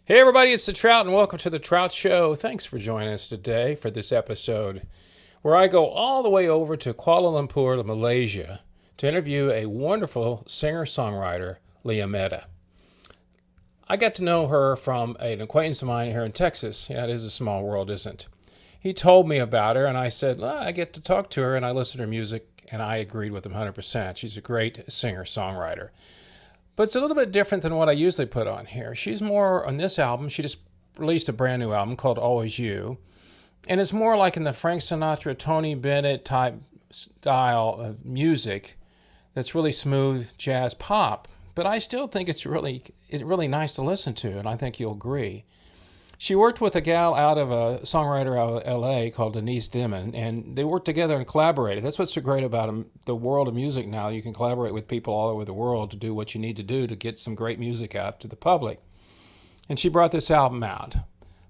Hey everybody, it's the Trout and welcome to the Trout Show. Thanks for joining us today for this episode where I go all the way over to Kuala Lumpur, Malaysia to interview a wonderful singer-songwriter, Lyia Meta. I got to know her from an acquaintance of mine here in Texas. Yeah, it is a small world, isn't it? He told me about her and I said, I get to talk to her and I listened to her music and I agreed with him 100%. She's a great singer-songwriter. But it's a little bit different than what I usually put on here. She's more on this album. She just released a brand new album called Always You. And it's more like in the Frank Sinatra, Tony Bennett type style of music that's really smooth jazz pop. But I still think it's really nice to listen to, and I think you'll agree. She worked with a gal out of a songwriter out of L.A. called Denise Dimon, and they worked together and collaborated. That's what's so great about the world of music now. You can collaborate with people all over the world to do what you need to do to get some great music out to the public. And she brought this album out.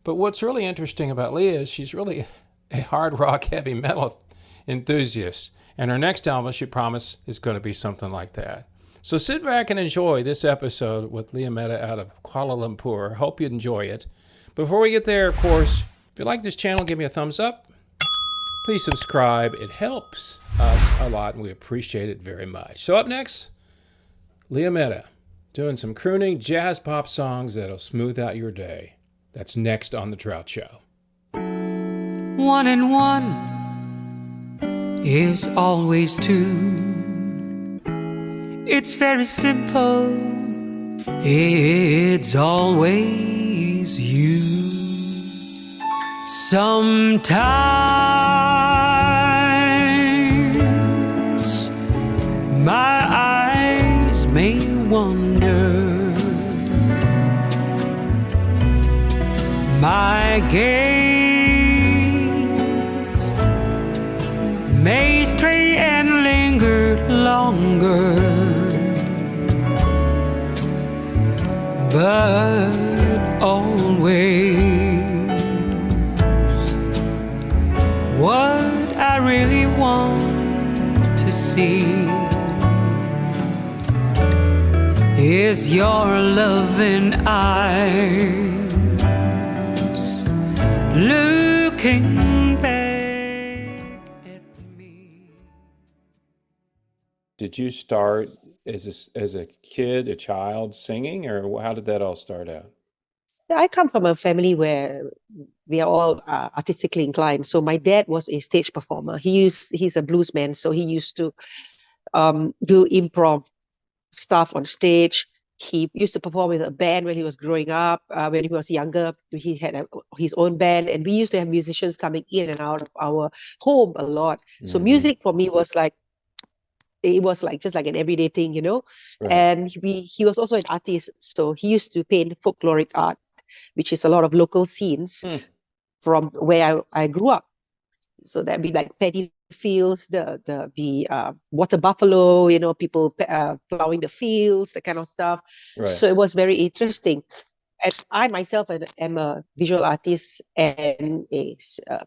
But what's really interesting about Lyia is she's really a hard rock, heavy metal enthusiast. And her next album, she promised, is going to be something like that. So sit back and enjoy this episode with Lyia Meta out of Kuala Lumpur. Hope you enjoy it. Before we get there, of course, if you like this channel, give me a thumbs up. Please subscribe. It helps us a lot, and we appreciate it very much. So up next, Lyia Meta, doing some crooning jazz pop songs that'll smooth out your day. That's next on The Trout Show. 1 and 1 is always 2. It's very simple. It's always you. Sometimes my eyes may wander, my gaze may stray and linger longer, but always what I really want to see is your loving eyes looking back at me. Did you start as a kid, a child, singing, or how did that all start out? I come from a family where we are all artistically inclined. So my dad was a stage performer. He's a blues man, so he used to do improv stuff on stage. He used to perform with a band when he was growing up. When he was younger, he had his own band, and we used to have musicians coming in and out of our home a lot. So music for me was like, it was like just like an everyday thing, you know. Right. And he was also an artist, so he used to paint folkloric art, which is a lot of local scenes from where I grew up. So that'd be like paddy fields, the water buffalo, you know, people plowing the fields, that kind of stuff. Right. So it was very interesting. And I myself am a visual artist and a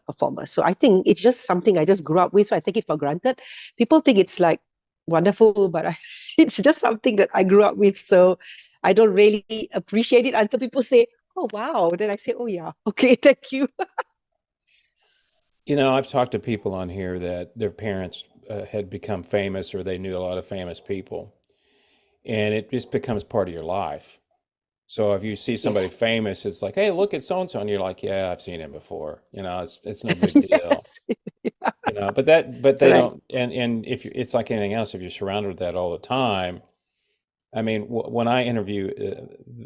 performer. So I think it's just something I just grew up with. So I take it for granted. People think it's like wonderful, but it's just something that I grew up with. So I don't really appreciate it until people say, oh, wow. Then I say, oh, yeah, okay, thank you. You know, I've talked to people on here that their parents had become famous or they knew a lot of famous people, and it just becomes part of your life. So if you see somebody famous, it's like, hey, look at so-and-so, and you're like, yeah, I've seen him before. You know, it's no big deal. Yes. You know, but they Right. don't, and if it's like anything else, if you're surrounded with that all the time, I mean, when I interview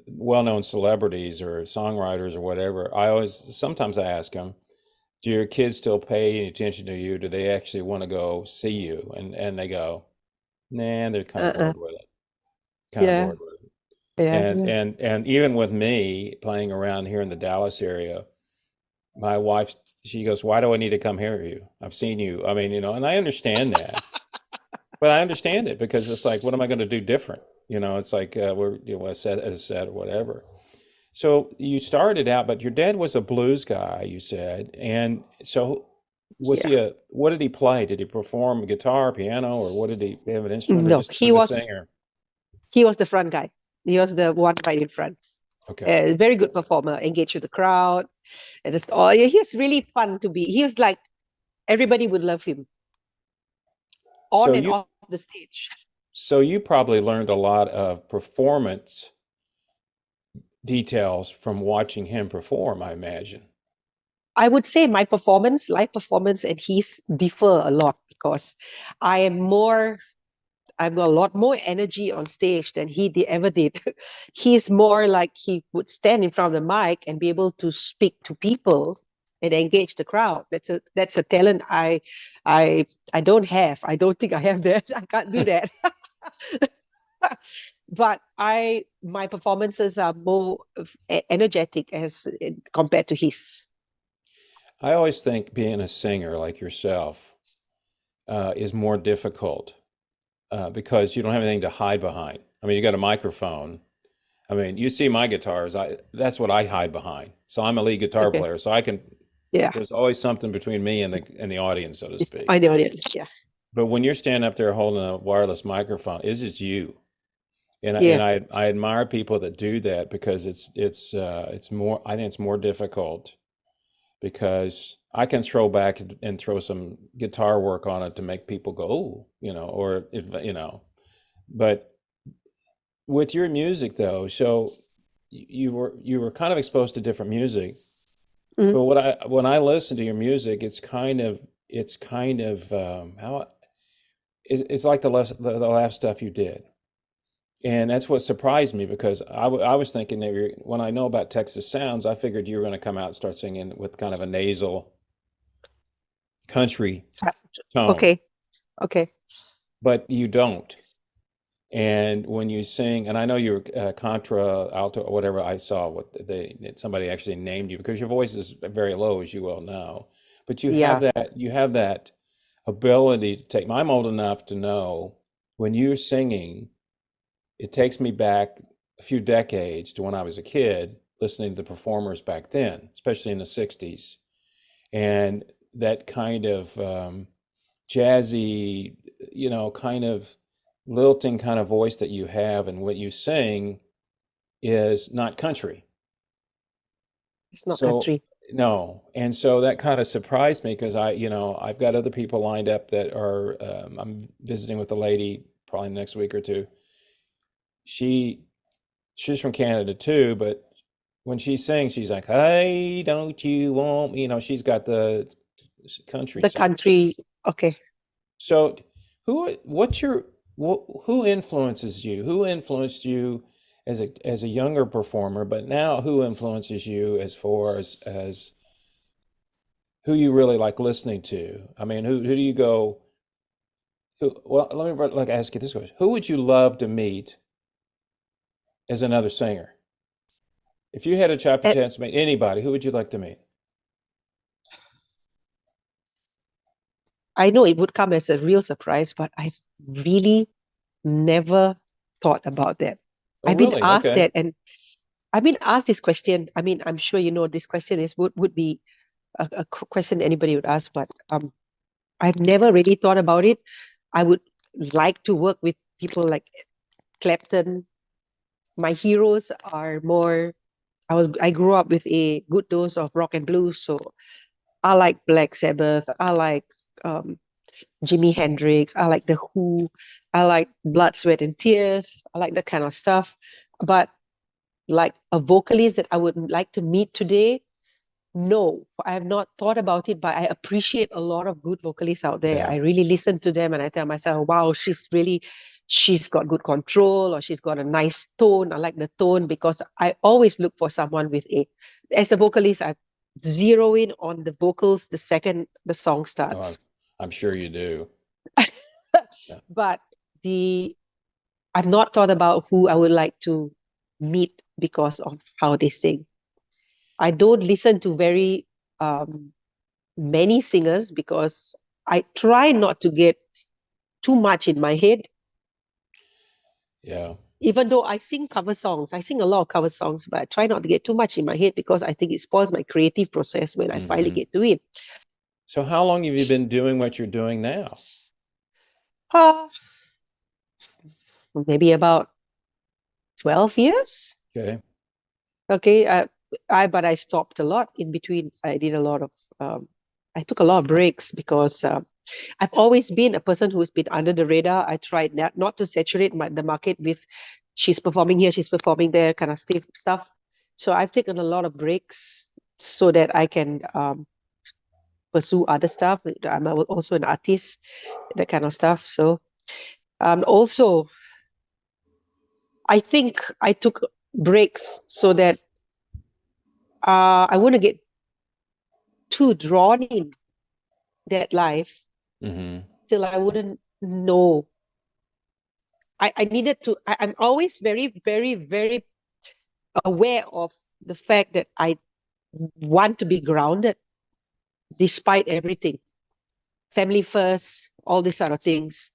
well-known celebrities or songwriters or whatever, sometimes I ask them, do your kids still pay any attention to you? Do they actually want to go see you? And they go, nah, they're kind of bored with it. Kind of Yeah. bored with it. Yeah. And even with me playing around here in the Dallas area, my wife, she goes, why do I need to come hear you? I've seen you. I mean, you know, and I understand that, but I understand it because it's like, what am I going to do different? You know, it's like we're, you know, as said or whatever. So you started out, but your dad was a blues guy, you said, and so was Yeah. what did he play? Did he perform guitar, piano, or what did he have an instrument, or No, just was a singer? he was the front guy. He was the one right in front. Okay. A very good performer, engaged with the crowd. And it's all, he's really fun to be. He was like, everybody would love him So on and you off the stage. so you probably learned a lot of performance details from watching him perform, I imagine. I would say my performance, live performance, and his differ a lot because I am more, I've got a lot more energy on stage than ever did. He's more like he would stand in front of the mic and be able to speak to people and engage the crowd. That's a talent I don't have. I don't think I have that. I can't do that. But my performances are more energetic as compared to his. I always think being a singer like yourself is more difficult because you don't have anything to hide behind. I mean, you got a microphone. I mean, you see my guitars. That's what I hide behind. So I'm a lead guitar Okay. player, so I can. Yeah. There's always something between me and the audience, so to speak. I know it is. Yeah. But when you're standing up there holding a wireless microphone, it's just you. And Yeah. I admire people that do that because it's more. I think it's more difficult because I can throw back and throw some guitar work on it to make people go, oh, or if But with your music though, so you were kind of exposed to different music. Mhm. But when I listen to your music, it's kind of how it's like the last stuff you did. And that's what surprised me because I was thinking that when I know about Texas sounds, I figured you were going to come out and start singing with kind of a nasal country Uh, tone, Okay. Okay. but you don't. And when you sing, and I know you're contra, alto, or whatever I saw, somebody actually named you because your voice is very low, as you well know. But Yeah. you have that ability to take. I'm old enough to know when you're singing, it takes me back a few decades to when I was a kid, listening to the performers back then, especially in the '60s, and that kind of jazzy, kind of lilting kind of voice that you have and what you sing is not country. It's not So country. no, and so that kind of surprised me because I've got other people lined up that are I'm visiting with a lady probably next week or two. She she's from Canada too, but when she sings, she's like, "Hey, don't you want me?" She's got the country The song. country. Okay. So, who influences you? Who influenced you as a younger performer, but now who influences you as far as who you really like listening to? I mean, who do you go? Well, let me like ask you this question: Who would you love to meet as another singer? If you had a And chance to meet anybody, who would you like to meet? I know it would come as a real surprise, but I really never thought about that. Oh, I've been really? asked Okay. that, and I've been asked this question. I mean, I'm sure you know this question would be a question anybody would ask, but I've never really thought about it. I would like to work with people like Clapton. My heroes are more. I grew up with a good dose of rock and blues, so I like Black Sabbath. I like um, Jimi Hendrix. I like The Who. I like Blood, Sweat, and Tears. I like that kind of stuff. But like a vocalist that I would like to meet today, no, I have not thought about it, but I appreciate a lot of good vocalists out there. Yeah. I really listen to them and I tell myself, wow, she's got good control or she's got a nice tone. I like the tone because I always look for someone as a vocalist, I zero in on the vocals the second the song Oh, I'm, starts. I'm sure you do. Yeah. But I've not thought about who I would like to meet because of how they sing. I don't listen to very um, many singers because I try not to get too much in my head. Yeah. Even though I sing cover songs, I sing a lot of cover songs, but I try not to get too much in my head because I think it spoils my creative process when I finally Hmm. get to it. So how long have you been doing what you're doing now? Uh, Maybe about 12 years. Okay. Okay, but I stopped a lot in between. I did a lot of I took a lot of breaks because I've always been a person who's been under the radar. I tried not to saturate the market with she's performing here, she's performing there kind of stuff. So I've taken a lot of breaks so that I can pursue other stuff. I'm also an artist, that kind of stuff. So also, I think I took breaks so that I wouldn't get too drawn in that life Mm-hmm. till I wouldn't know. I needed to, I'm always very, very, very aware of the fact that I want to be grounded despite everything. Family first, all these sort of things.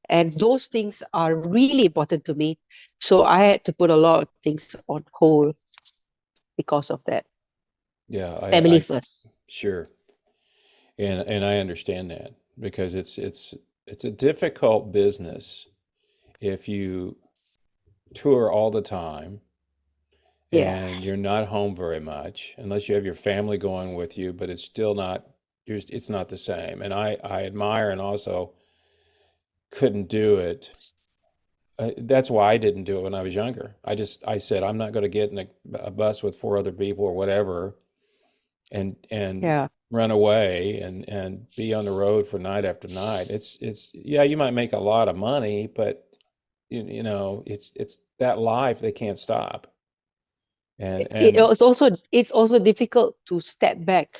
And those things are really important to me. So I had to put a lot of things on hold because of that. Yeah, Family I first. sure. And I understand that because it's a difficult business if you tour all the time Yeah. and you're not home very much unless you have your family going with you, but it's still not it's not the same. And I admire and also couldn't do it. That's why I didn't do it when I was younger. I said I'm not going to get in a bus with four other people or whatever and Yeah. run away and be on the road for night after night. It's yeah, you might make a lot of money, but you know, it's that life they can't stop. It And was also it's also difficult to step back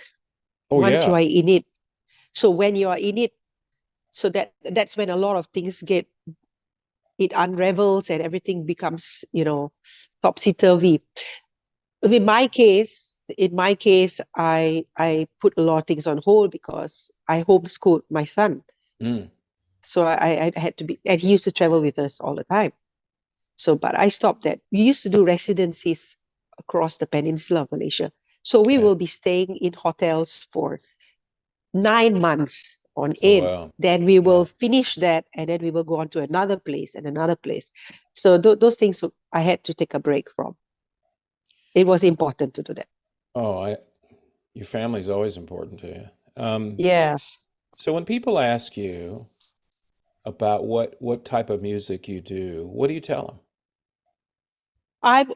oh once you yeah. are in it. So when you are in it, so that's when a lot of things get it unravels and everything becomes, topsy-turvy. In my case, I put a lot of things on hold because I homeschooled my son. Mm, So I had to be, and he used to travel with us all the time. So, but I stopped that. We used to do residencies across the peninsula of Malaysia. So we okay. will be staying in hotels for 9 months on Oh end. wow. Then we will Yeah. finish that, and then we will go on to another place and another place. So those things I had to take a break from. It was important to do that. Oh, I your family's always important to you. Yeah. So when people ask you about what type of music you do, what do you tell them? I've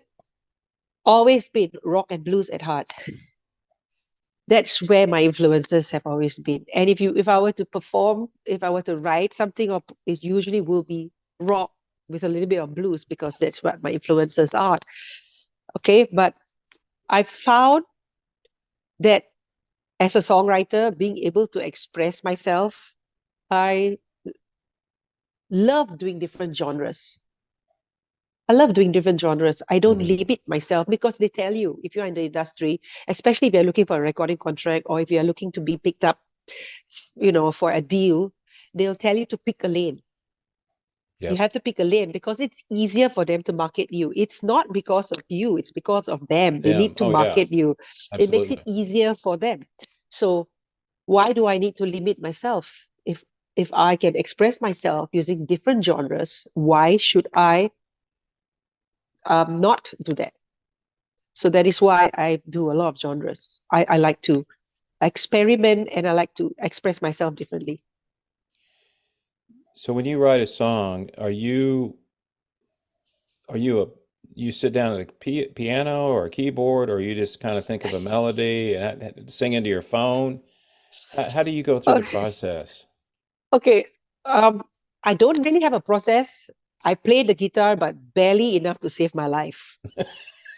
always been rock and blues at heart. That's where my influences have always been. And if I were to perform, if I were to write something, it usually will be rock with a little bit of blues because that's what my influences are. Okay, but I found that as a songwriter, being able to express myself, I love doing different genres. I love doing different genres. I don't Hmm. limit myself because they tell you if you're in the industry, especially if you're looking for a recording contract or if you're looking to be picked up, for a deal, they'll tell you to pick a lane. You Yep. have to pick a lane because it's easier for them to market you. It's not because of you, it's because of them. They Yeah. need to Oh yeah. market you. It makes it Absolutely. easier for them. So why do I need to limit myself? If I can express myself using different genres, why should I not do that? So that is why I do a lot of genres. I like to experiment and I like to express myself differently. So when you write a song, are you a you sit down at a piano or a keyboard, or you just kind of think of a melody and sing into your phone? How do you go through the Okay. process? Okay. I don't really have a process. I play the guitar, but barely enough to save my life.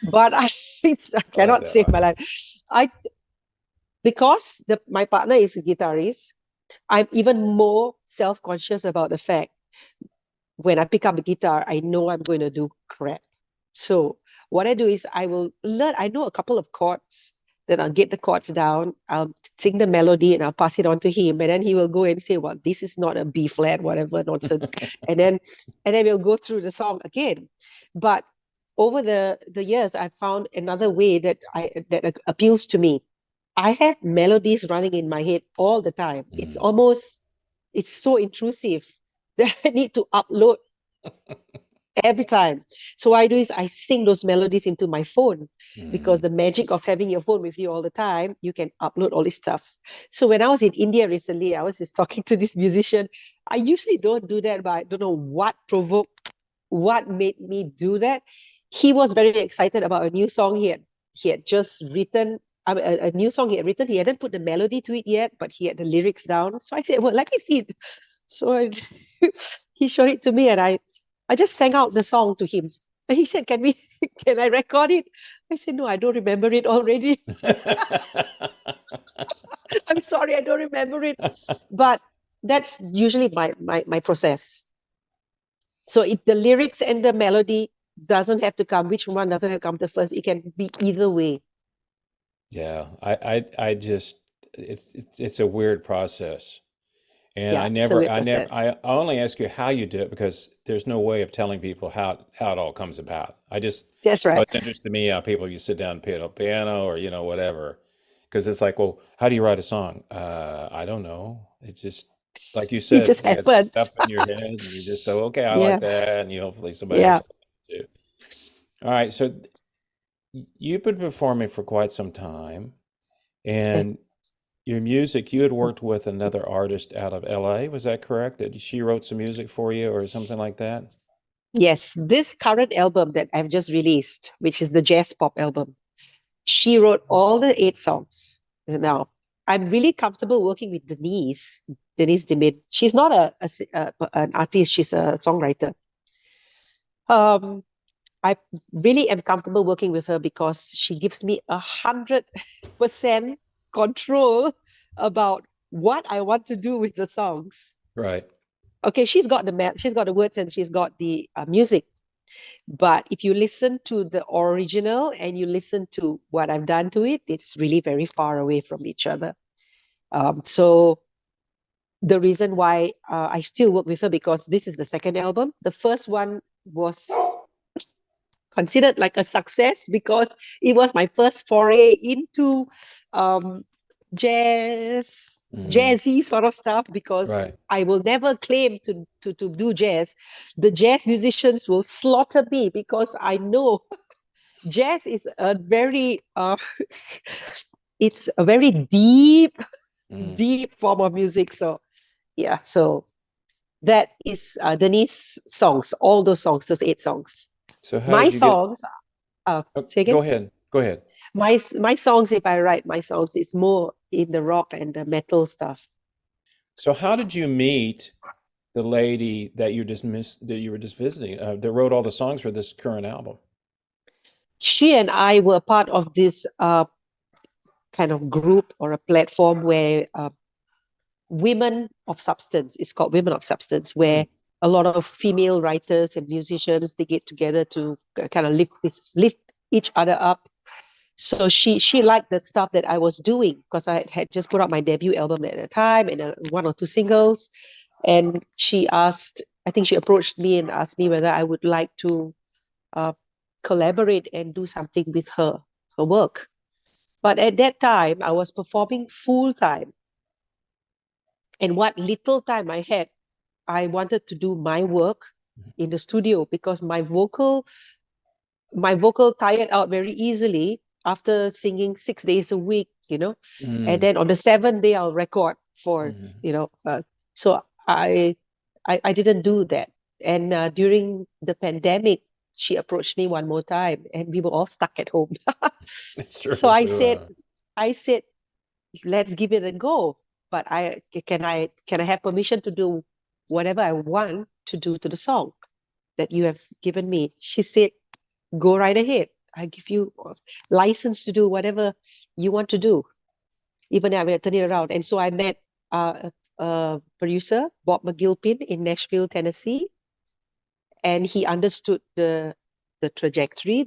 But I I like cannot that save my line. life. I Because my partner is a guitarist, I'm even more self-conscious about the fact when I pick up the guitar, I know I'm going to do crap. So what I do is I will learn, I know a couple of chords, then I'll get the chords down, I'll sing the melody and I'll pass it on to him. And then he will go and say, well, this is not a B flat, whatever nonsense. And then we'll go through the song again. But over the years, I found another way that appeals to me. I have melodies running in my head all the time. Mm. It's so intrusive that I need to upload every time. So what I do is I sing those melodies into my phone, because Mm. the magic of having your phone with you all the time, you can upload all this stuff. So when I was in India recently, I was just talking to this musician. I usually don't do that, but I don't know what made me do that. He was very excited about a new song he had just written. A new song he had written. He hadn't put the melody to it yet, but he had the lyrics down. So I said, "Well, let me see it." So he showed it to me, and I just sang out the song to him. And he said, can I record it? I said, no, I don't remember it already. I'm sorry, I don't remember it. But that's usually my process. So the lyrics and the melody doesn't have to come. Which one doesn't have to come the first? It can be either way. Yeah, I just it's a weird process. And Yeah, it's a weird process. I only ask you how you do it because there's no way of telling people how it all comes about. That's So right. it's interesting to me how people you sit down and play a piano or whatever, because it's like, well, how do you write a song? I don't know. It's just like you It said, just you had happens. stuff in your head, and you just say, okay, I like Yeah, that, and hopefully somebody else yeah. will too. All right, so you've been performing for quite some time, Okay. and your music, you had worked with another artist out of LA, was that correct? That she wrote some music for you or something like that? Yes, this current album that I've just released, which is the jazz pop album, she wrote all the 8 songs. Now, I'm really comfortable working with Denise Demid. She's not an artist, she's a songwriter. Um, I really am comfortable working with her because she gives me 100% control about what I want to do with the songs. Right. Okay, she's got the words and she's got the music. But if you listen to the original and you listen to what I've done to it, it's really very far away from each other. So the reason why I still work with her, because this is the second album. The first one was considered like a success because it was my first foray into um, Hmm. jazzy sort of stuff, because Right. I will never claim to do jazz. The jazz musicians will slaughter me because I know jazz is a very it's a very Mm. deep form of music. So yeah, so that is Denise songs, all those songs, those 8 songs. So how My did you get, songs, oh, say again. go ahead. Go ahead. My songs, if I write my songs, it's more in the rock and the metal stuff. So how did you meet the lady that you were just visiting, that wrote all the songs for this current album? She and I were part of this kind of group or a platform where women of substance, it's called Women of Substance, Hmm. where a lot of female writers and musicians, they get together to kind of lift each other up. So she liked the stuff that I was doing because I had just put out my debut album at the time and 1 or 2 singles. And I think she approached me and asked me whether I would like to uh, collaborate and do something with her work. But at that time, I was performing full time. And what little time I had, I wanted to do my work in the studio because my vocal tired out very easily after singing 6 days a week, and Mm. then on the seventh day I'll record for, Hmm. so I didn't do that. And during the pandemic, she approached me one more time and we were all stuck at home. It's So true. I said, let's give it a go. But can I have permission to do whatever I want to do to the song that you have given me? She said, go right ahead. I give you license to do whatever you want to do, even if I will turn it around. And so I met a producer, Bob McGilpin, in Nashville, Tennessee, and he understood the trajectory,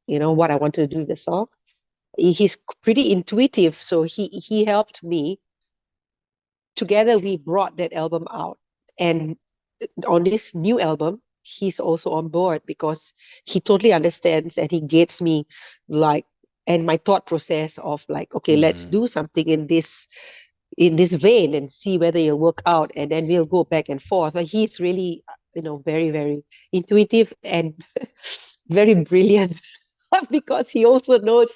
what I wanted to do with the song. He's pretty intuitive, so he helped me. Together, we brought that album out, and on this new album, he's also on board because he totally understands and he gets me, like, and my thought process of like, okay, let's Hmm. do something in this vein and see whether it'll work out, and then we'll go back and forth. He's really very, very intuitive and very brilliant because he also knows.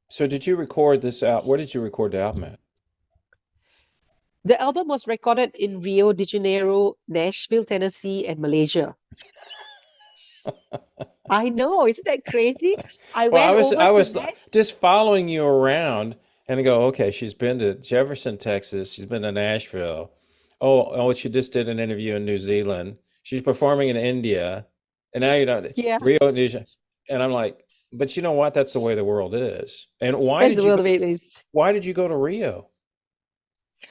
So did you record this out? Where did you record the album at? The album was recorded in Rio de Janeiro, Nashville, Tennessee, and Malaysia. I know, isn't that crazy? I Well, went over I to was Nashville. just following you around and I go, okay, she's been to Jefferson, Texas. She's been to Nashville. Oh, she just did an interview in New Zealand. She's performing in India, and now you're not Yeah, Rio, New Zealand. And I'm like, but you know what? That's the way the world is. And that's the world of it is. why did you go to Rio?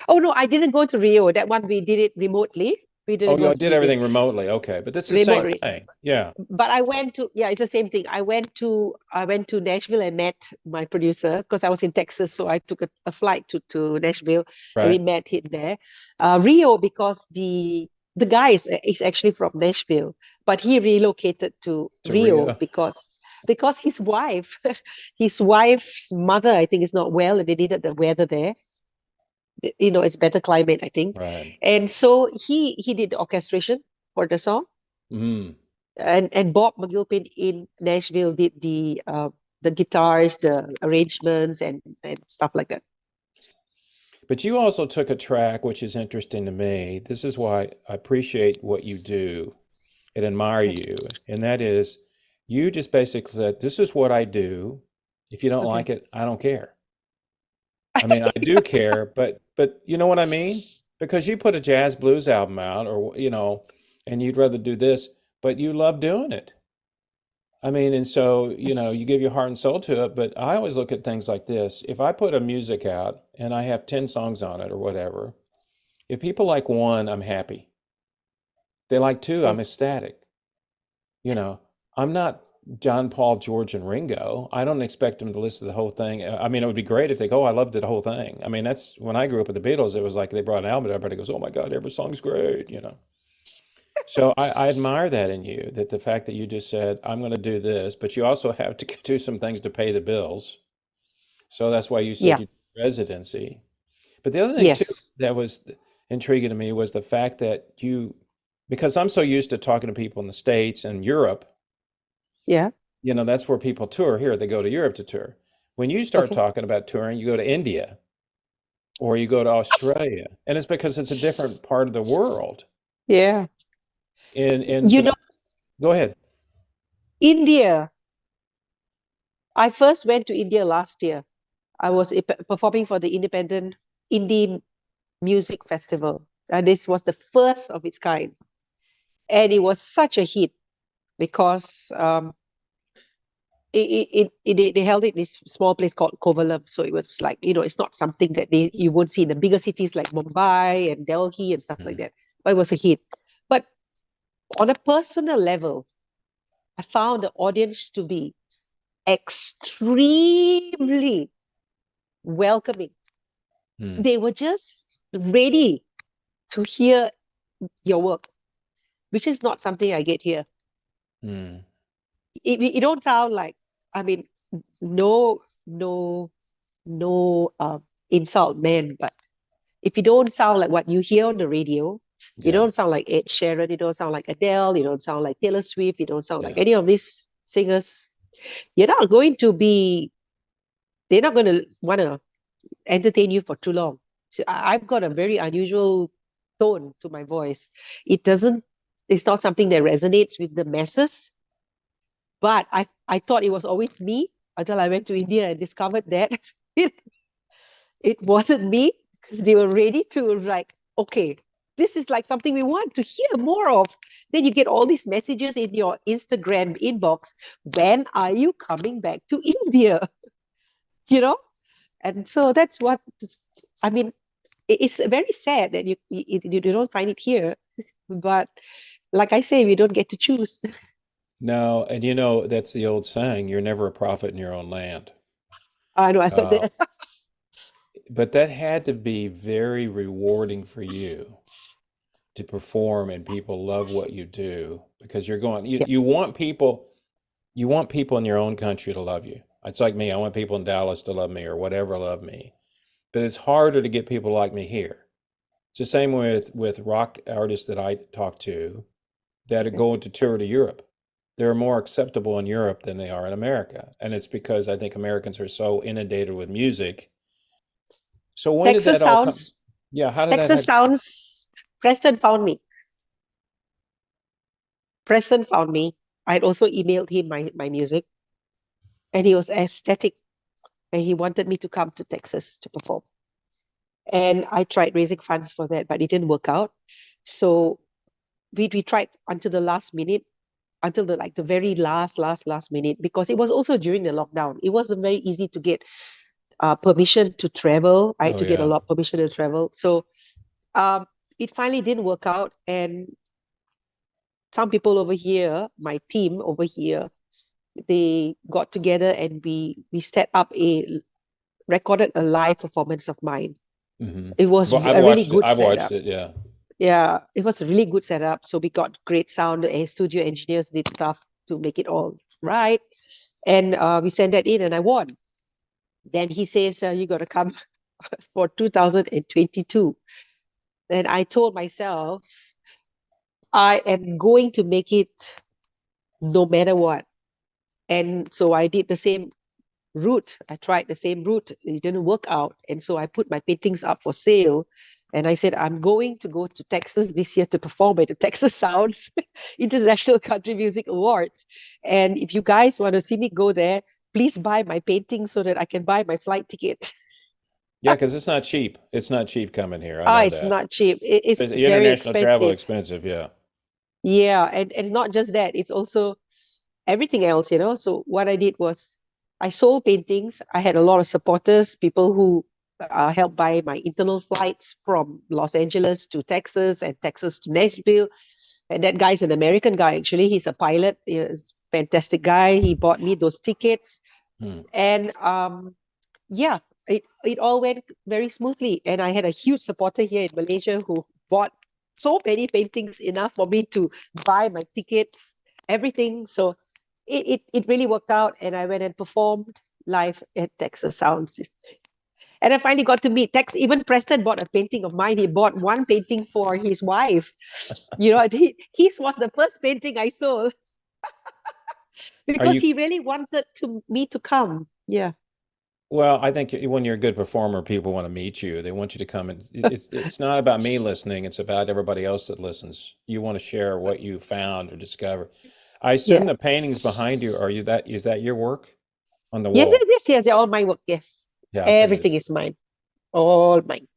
Oh no, I didn't go to Rio. That one we did it remotely. We Oh, didn't go you to did India. everything remotely. Okay, but this is the same Remote. thing. Yeah, But I went to, yeah, it's the same thing. I went to Nashville and met my producer because I was in Texas, so I took a flight to Nashville and we right. met him there. Rio because the guy is actually from Nashville, but he relocated to To Rio Rio. because his wife his wife's mother I think is not well and they needed the weather there. It's better climate I think, Right. and so he did the orchestration for the song, Mm. and Bob McGilpin in Nashville did the guitars, the arrangements, and stuff like that. But you also took a track which is interesting to me. This is why I appreciate what you do and admire Okay. you. And that is, you just basically said, this is what I do. If you don't Okay. like it, I don't care. I mean, I do care, but you know what I mean? Because you put a jazz blues album out or and you'd rather do this, but you love doing it. I mean, and so, you give your heart and soul to it, but I always look at things like this. If I put a music out and I have 10 songs on it or whatever, if people like one, I'm happy. They like two, Okay. I'm ecstatic. You know, I'm not John, Paul, George, and Ringo. I don't expect them to listen to the whole thing. I mean, it would be great if they go, oh, I loved it, the whole thing. I mean, that's when I grew up with the Beatles, it was like they brought an album, everybody goes, oh my God, every song's great. So I admire that in you, that the fact that you just said, I'm going to do this, but you also have to do some things to pay the bills. So that's why you said Yeah. you did residency. But the other thing too Yes. that was intriguing to me was the fact that because I'm so used to talking to people in the States and Europe, Yeah. that's where people tour here. They go to Europe to tour. When you start Okay. talking about touring, you go to India or you go to Australia, and it's because it's a different part of the world. Yeah. And You but know, go ahead. India. I first went to India last year. I was performing for the Independent Indie Music Festival. And this was the first of its kind. And it was such a hit because they held it in this small place called Kovalam. So it was like, it's not something that you won't see in the bigger cities like Mumbai and Delhi and stuff like Mhm. that. But it was a hit. But on a personal level, I found the audience to be extremely welcoming. Hmm. They were just ready to hear your work, which is not something I get here. Hmm. It don't sound like, I mean, no, no, no insult, man, but if you don't sound like what you hear on the radio, you Yeah. don't sound like Ed Sheeran, you don't sound like Adele, you don't sound like Taylor Swift, you don't sound like Yeah. any of these singers, you're not going to be, they're not going to want to entertain you for too long. So I've got a very unusual tone to my voice. It doesn't, it's not something that resonates with the masses, but I thought it was always me until I went to India and discovered that it, it wasn't me because they were ready to like, okay, this is like something we want to hear more of. Then you get all these messages in your Instagram inbox. When are you coming back to India? You know? And so that's what, I mean, it's very sad that you don't find it here. But like I say, we don't get to choose. No, and that's the old saying, you're never a prophet in your own land. I know I heard Uh, that. but that had to be very rewarding for you to perform and people love what you do because you're going, Yes. you want people in your own country to love you. It's like me, I want people in Dallas to love me or whatever love me. But it's harder to get people like me here. It's the same with rock artists that I talk to that are going to tour to Europe. They're more acceptable in Europe than they are in America. And it's because I think Americans are so inundated with music. So when did Texas that all come? sounds, Yeah, how did that Texas have? sounds, Preston found me. Preston found me. I'd also emailed him my music, and he was ecstatic, and he wanted me to come to Texas to perform. And I tried raising funds for that, but it didn't work out. So we tried until the last minute, until the very last minute, because it was also during the lockdown. It wasn't very easy to get permission to travel. I had Oh to get a yeah. lot of permission to travel. So um, it finally didn't work out. And some people over here, my team over here, they got together and we set up recorded a live performance of mine. Hmm. It was I've a really watched it. good I've watched setup. it. Yeah. Yeah, it was a really good setup. So we got great sound. Studio engineers did stuff to make it all right. And we sent that in and I won. Then he says, you got to come for 2022. Then I told myself, I am going to make it no matter what. And so I did the same route. I tried the same route. It didn't work out. And so I put my paintings up for sale. And I said, I'm going to go to Texas this year to perform at the Texas Sounds International Country Music Awards. And if you guys want to see me go there, please buy my paintings so that I can buy my flight ticket. Yeah, because it's not cheap. It's not cheap coming here. I Ah, know it's that. not cheap. It's But the very international travel expensive. expensive. Yeah. Yeah. And it's not just that, it's also everything else, you know. So what I did was I sold paintings. I had a lot of supporters, people who helped buy my internal flights from Los Angeles to Texas and Texas to Nashville. And that guy's an American guy, actually. He's a pilot. He's a fantastic guy. He bought me those tickets. Hmm. And yeah, it all went very smoothly. And I had a huge supporter here in Malaysia who bought so many paintings, enough for me to buy my tickets, everything. So it really worked out. And I went and performed live at Texas Sounds. And I finally got to meet Tex. Even Preston bought a painting of mine. He bought one painting for his wife. You know, his was the first painting I sold Are because you? he really wanted me to come. Yeah. Well, I think when you're a good performer, people want to meet you. They want you to come, and it's not about me listening. It's about everybody else that listens. You want to share what you found or discover. I assume Yeah. the paintings behind you are you that is that your work on the Yes, wall? yes. They're all my work. Yes. Yeah, I figured Everything it's is mine. All mine.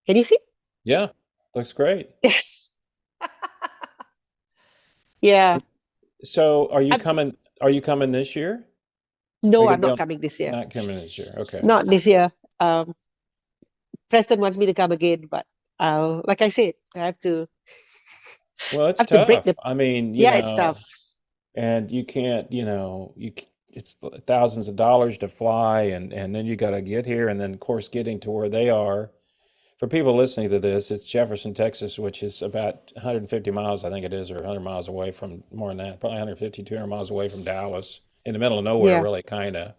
Can you see? yeah, looks great. Yeah. So, are you I'm, coming? Are you coming this year? Are no, you I'm gonna be not on? coming this year. Not coming this year. Okay. Not this year. Preston wants me to come again, but like I said, Well, it's I have to break tough. the. I mean, Yeah, it's tough. and you can't, it's thousands of dollars to fly, and then you got to get here, and then of course getting to where they are. For people listening to this, it's Jefferson, Texas, which is about 150 miles, I think it is, or 100 miles away from more than that, probably 150, 200 miles away from Dallas, in the middle of nowhere, Yeah, really, kind of.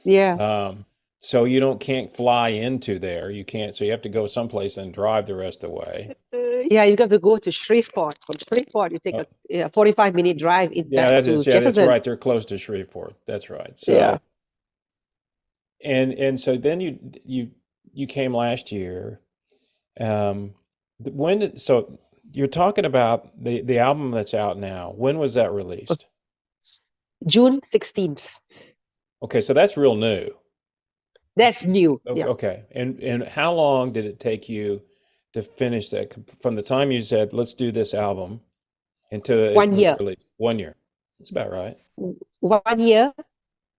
yeah. So you don't can't fly into there. You can't, so you have to go someplace and drive the rest of the way. Yeah, you got to go to Shreveport. From Shreveport, you take Uh, a 45-minute drive in yeah, back that to is, yeah, that's Jefferson. right. They're close to Shreveport. That's right. Yeah. So, and so then you came last year. Um, when did, so you're talking about the album that's out now. When was that released? June 16th. Okay, so that's real new. That's new. Yeah. Okay, and how long did it take you to finish that from the time you said let's do this album until it One was year. released? 1 year. That's about right. 1 year.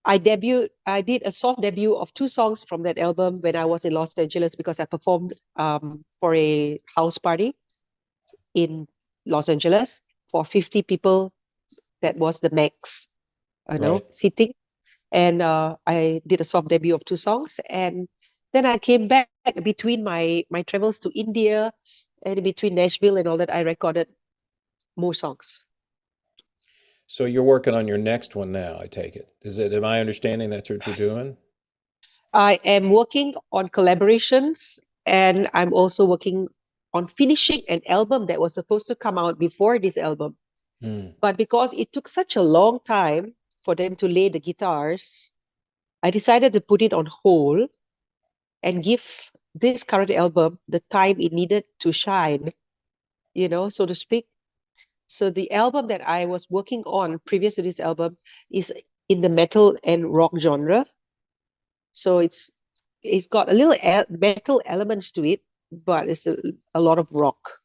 I did a soft debut of two songs from that album when I was in Los Angeles because I performed for a house party in Los Angeles for 50 people. That was the max, Right. seating. And I did a soft debut of two songs. And then I came back between my travels to India and between Nashville and all that. I recorded more songs. So you're working on your next one now, I take it. Is it, am I understanding that's what you're doing? I am working on collaborations and I'm also working on finishing an album that was supposed to come out before this album. But because it took such a long time for them to lay the guitars, I decided to put it on hold and give this current album the time it needed to shine, so to speak. So the album that I was working on previous to this album is in the metal and rock genre. So it's got a little metal elements to it, but it's a lot of rock.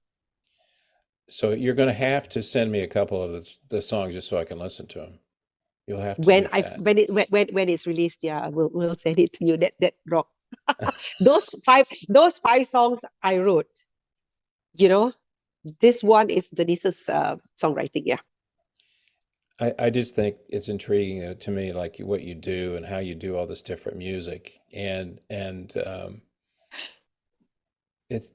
So you're going to have to send me a couple of the songs just so I can listen to them. You'll have to When do that. when it's released, yeah, we'll send it to you. That rock. those five songs I wrote. This one is Denise's songwriting. Yeah. I just think it's intriguing to me, like what you do and how you do all this different music, and it's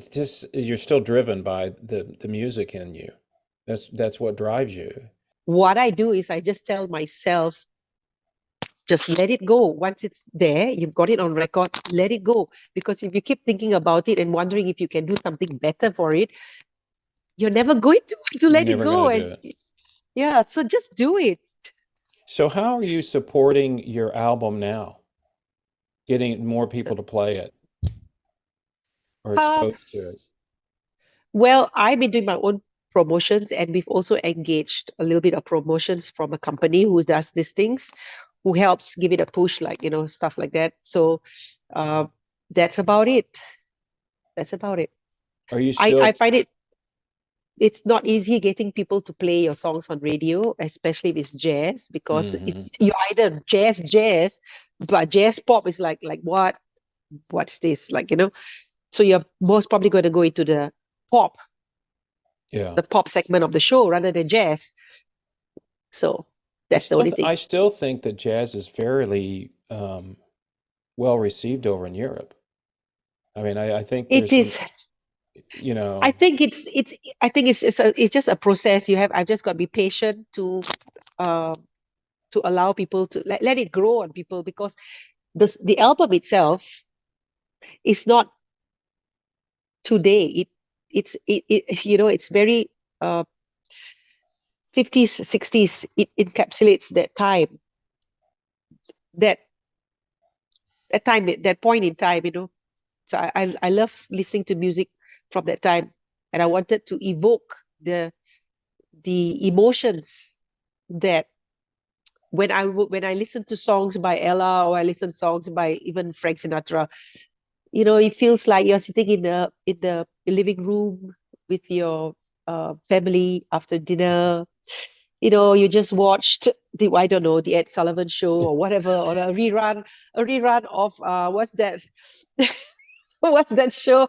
just you're still driven by the music in you. That's what drives you. What I do is I just tell myself, just let it go. Once it's there, you've got it on record, let it go. Because if you keep thinking about it and wondering if you can do something better for it, you're never going to let it go. And yeah, so just do it. So how are you supporting your album now? Getting more people to play it or exposed to it? Well, I've been doing my own promotions, and we've also engaged a little bit of promotions from a company who does these things, who helps give it a push, like, stuff like that. So that's about it. Are you still? I find it's not easy getting people to play your songs on radio, especially if it's jazz, because you're either jazz, but jazz pop is like what's this? So you're most probably going to go into the pop, the pop segment of the show rather than jazz. So that's the only thing. I still think that jazz is fairly well received over in Europe. I mean, I think it is. I think it's just a process. I've just got to be patient to allow people to let it grow on people, because the album itself is not today. It's very 50s, 60s. It encapsulates that time, that point in time. So I love listening to music from that time, and I wanted to evoke the emotions that when I listen to songs by Ella, or I listen to songs by even Frank Sinatra, it feels like you're sitting in the living room with your family after dinner. You just watched the Ed Sullivan Show or whatever, or a rerun of what's that? What's that show?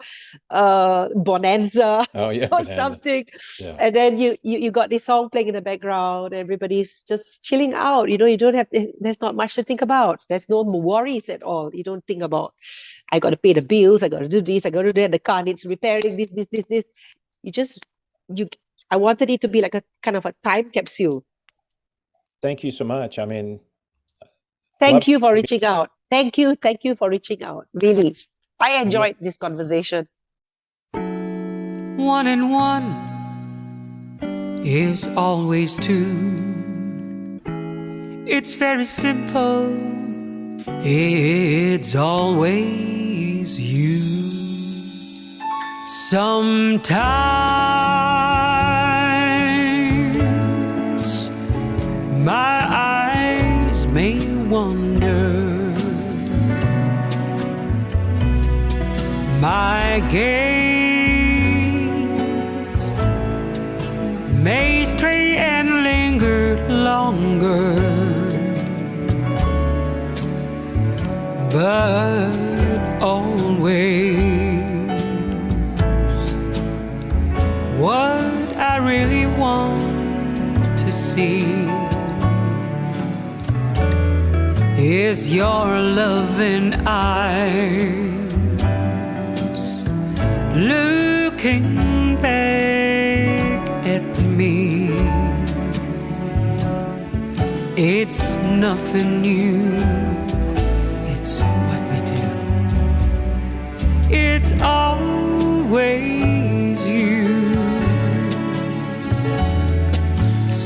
Bonanza. Oh yeah, or Bonanza. Something. Yeah. And then you got this song playing in the background. Everybody's just chilling out. You don't have. There's not much to think about. There's no worries at all. You don't think about, I got to pay the bills. I got to do this. I got to do that. The car needs repairing. This. I wanted it to be like a kind of a time capsule. Thank you so much. I mean, thank you for reaching out. Thank you for reaching out. Really. I enjoyed this conversation. 1 and 1 is always 2. It's very simple. It's always you. Sometimes my eyes may wander, my gaze may stray and linger longer, but always what I really want to see is your loving eyes looking back at me. It's nothing new, it's what we do. It's always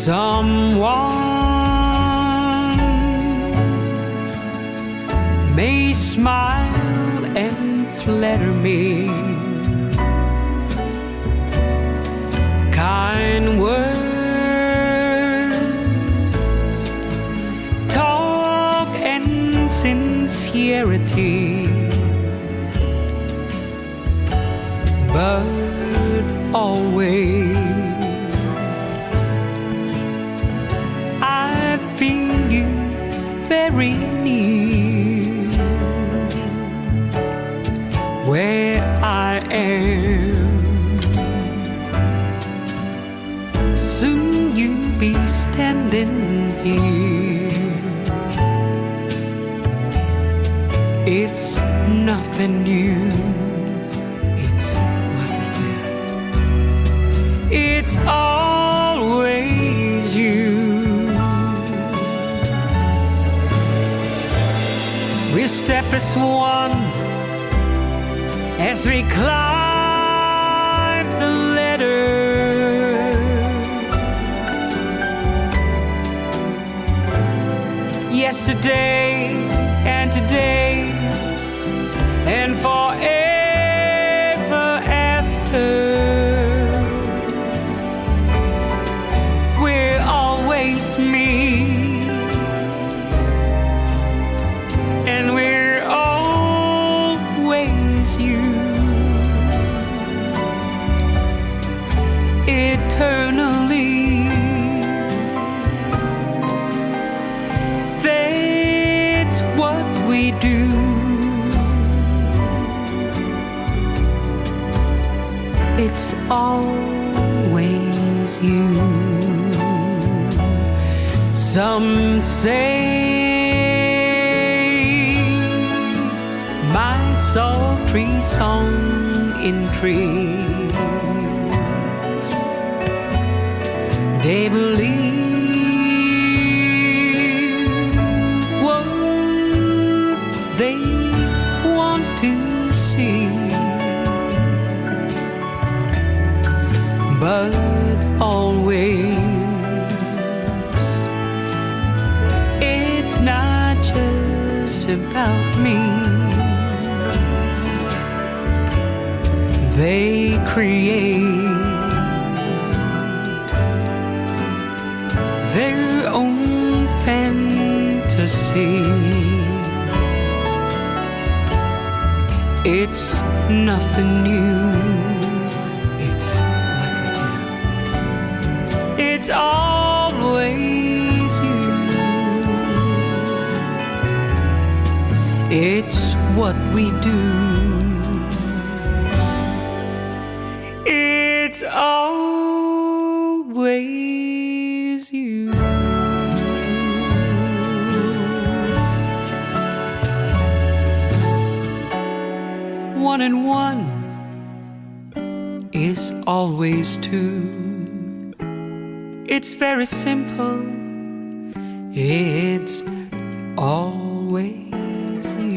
Someone may smile and flatter me, kind words, talk and sincerity, but always I feel you very near where I am. Soon you'll be standing here. It's nothing new. It's what we do. It's always you. We step as one as we climb the ladder. Yesterday and today and forever after, we're always me, and we're always you, eternally. That's what we do. It's always you. Some say my sultry song intrigues. They believe what they want to see, but always it's not just about me. They create their own fantasy. It's nothing new. It's what we do. It's always you. It's what we do. It's always you. One and one is always two. It's very simple. It's always you.